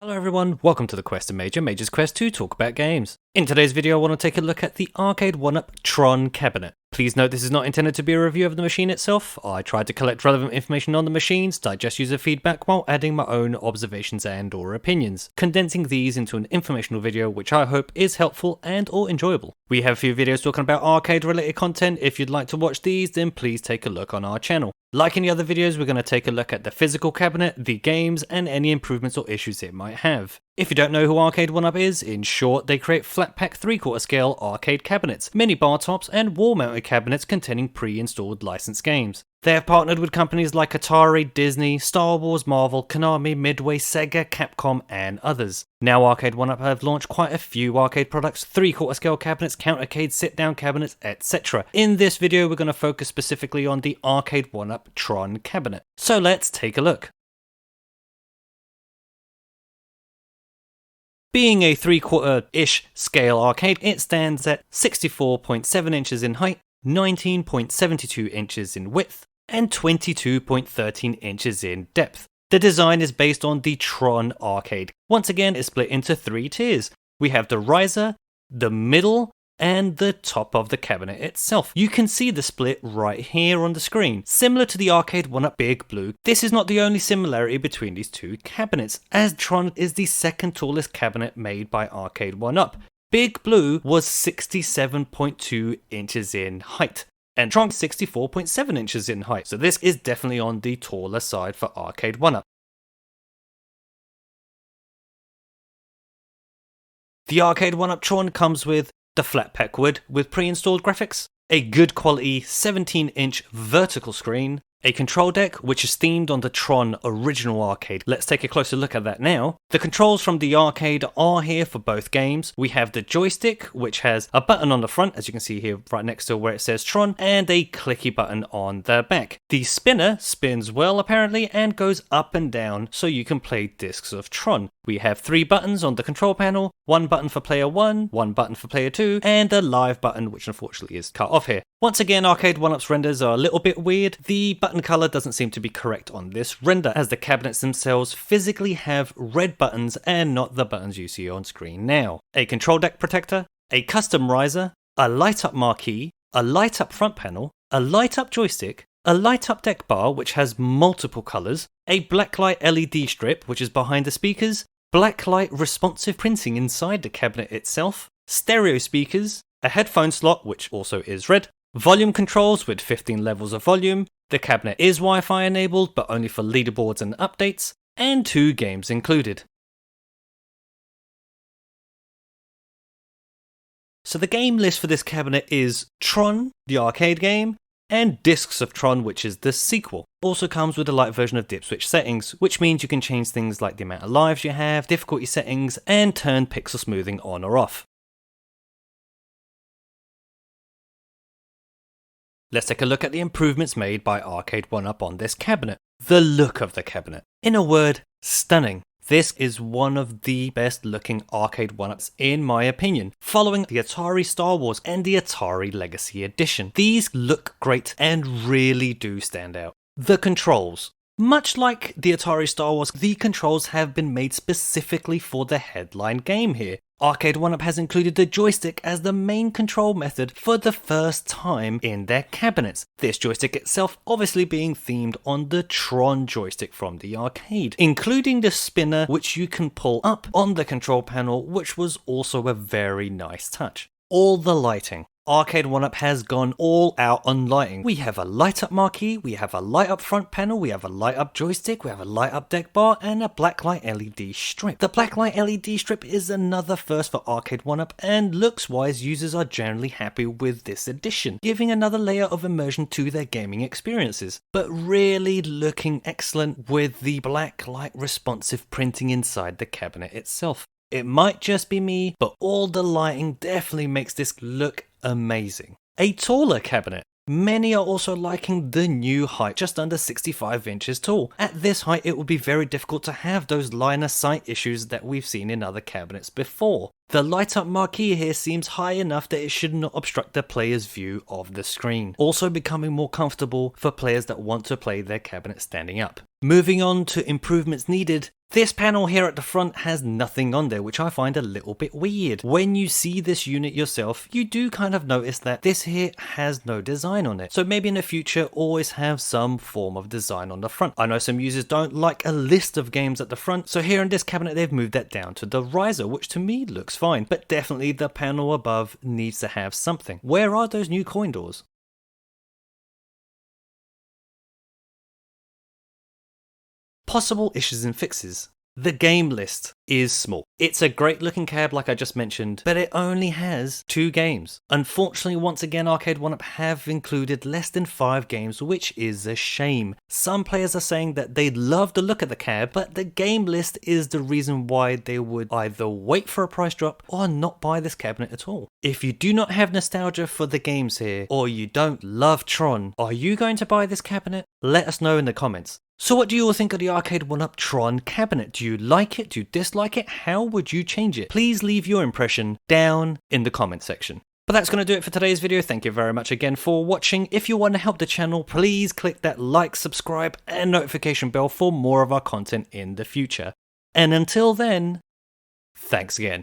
Hello everyone, welcome to the QuesterMage, Mage's Quest to talk about games. In today's video I want to take a look at the Arcade1UP TRON Cabinet. Please note this is not intended to be a review of the machine itself. I tried to collect relevant information on the machines, digest user feedback while adding my own observations and or opinions, condensing these into an informational video which I hope is helpful and or enjoyable. We have a few videos talking about arcade related content. If you'd like to watch these, then please take a look on our channel. Like in the other videos, we're going to take a look at the physical cabinet, the games, and any improvements or issues it might have. If you don't know who Arcade1UP is, in short, they create flat pack 3/4 scale arcade cabinets, mini bar tops, and wall mounted cabinets containing pre-installed licensed games. They have partnered with companies like Atari, Disney, Star Wars, Marvel, Konami, Midway, Sega, Capcom, and others. Now Arcade1UP have launched quite a few arcade products, 3/4 scale cabinets, countercade, sit-down cabinets, etc. In this video we're going to focus specifically on the Arcade1UP TRON Cabinet. So let's take a look. Being a 3/4-ish scale arcade, it stands at 64.7 inches in height, 19.72 inches in width, and 22.13 inches in depth. The design is based on the TRON arcade. Once again, it's split into 3 tiers. We have the riser, the middle, and the top of the cabinet itself. You can see the split right here on the screen. Similar to the Arcade1UP Big Blue, this is not the only similarity between these two cabinets, as TRON is the second tallest cabinet made by Arcade1UP. Big Blue was 67.2 inches in height, and TRON 64.7 inches in height, so this is definitely on the taller side for Arcade1UP. The Arcade1UP TRON comes with the flat pack wood with pre-installed graphics, a good quality 17-inch vertical screen, a control deck which is themed on the TRON original arcade. Let's take a closer look at that now. The controls from the arcade are here for both games. We have the joystick, which has a button on the front, as you can see here right next to where it says TRON, and a clicky button on the back. The spinner spins well apparently and goes up and down so you can play discs of TRON. We have 3 buttons on the control panel, 1 button for player 1, 1 button for player 2, and a live button which unfortunately is cut off here. Once again, Arcade1UP's renders are a little bit weird. The button color doesn't seem to be correct on this render, as the cabinets themselves physically have red buttons and not the buttons you see on screen now. A control deck protector, a custom riser, a light up marquee, a light up front panel, a light up joystick, a light up deck bar which has multiple colors, a blacklight LED strip which is behind the speakers, blacklight responsive printing inside the cabinet itself, stereo speakers, a headphone slot which also is red, volume controls with 15 levels of volume, the cabinet is Wi-Fi enabled but only for leaderboards and updates, and 2 games included. So the game list for this cabinet is TRON, the arcade game, and Discs of TRON, which is the sequel. Also comes with a light version of dip switch settings, which means you can change things like the amount of lives you have, difficulty settings, and turn pixel smoothing on or off. Let's take a look at the improvements made by Arcade1UP on this cabinet. The look of the cabinet. In a word, stunning. This is one of the best looking Arcade1UPs in my opinion, following the Atari Star Wars and the Atari Legacy Edition. These look great and really do stand out. The controls. Much like the Atari Star Wars, the controls have been made specifically for the headline game here. Arcade1UP has included the joystick as the main control method for the first time in their cabinets. This joystick itself obviously being themed on the TRON joystick from the arcade, including the spinner which you can pull up on the control panel, which was also a very nice touch. All the lighting. Arcade1UP has gone all out on lighting. We have a light up marquee, we have a light up front panel, we have a light up joystick, we have a light up deck bar, and a blacklight LED strip. The blacklight LED strip is another first for Arcade1UP, and looks wise users are generally happy with this addition, giving another layer of immersion to their gaming experiences. But really looking excellent with the blacklight responsive printing inside the cabinet itself. It might just be me, but all the lighting definitely makes this look amazing. A taller cabinet. Many are also liking the new height, just under 65 inches tall. At this height, it would be very difficult to have those line of sight issues that we've seen in other cabinets before. The light up marquee here seems high enough that it should not obstruct the player's view of the screen, also becoming more comfortable for players that want to play their cabinet standing up. Moving on to improvements needed, this panel here at the front has nothing on there, which I find a little bit weird. When you see this unit yourself, you do kind of notice that this here has no design on it. So maybe in the future, always have some form of design on the front. I know some users don't like a list of games at the front, so here in this cabinet, they've moved that down to the riser, which to me looks fine, but definitely the panel above needs to have something. Where are those new coin doors? Possible issues and fixes. The game list is small. It's a great looking cab like I just mentioned, but it only has 2 games. Unfortunately, once again, Arcade1UP have included less than 5 games, which is a shame. Some players are saying that they'd love to look at the cab, but the game list is the reason why they would either wait for a price drop or not buy this cabinet at all. If you do not have nostalgia for the games here, or you don't love Tron, are you going to buy this cabinet? Let us know in the comments. So what do you all think of the Arcade1UP TRON Cabinet? Do you like it? Do you dislike it? How would you change it? Please leave your impression down in the comment section. But that's going to do it for today's video. Thank you very much again for watching. If you want to help the channel, please click that like, subscribe, and notification bell for more of our content in the future. And until then, thanks again.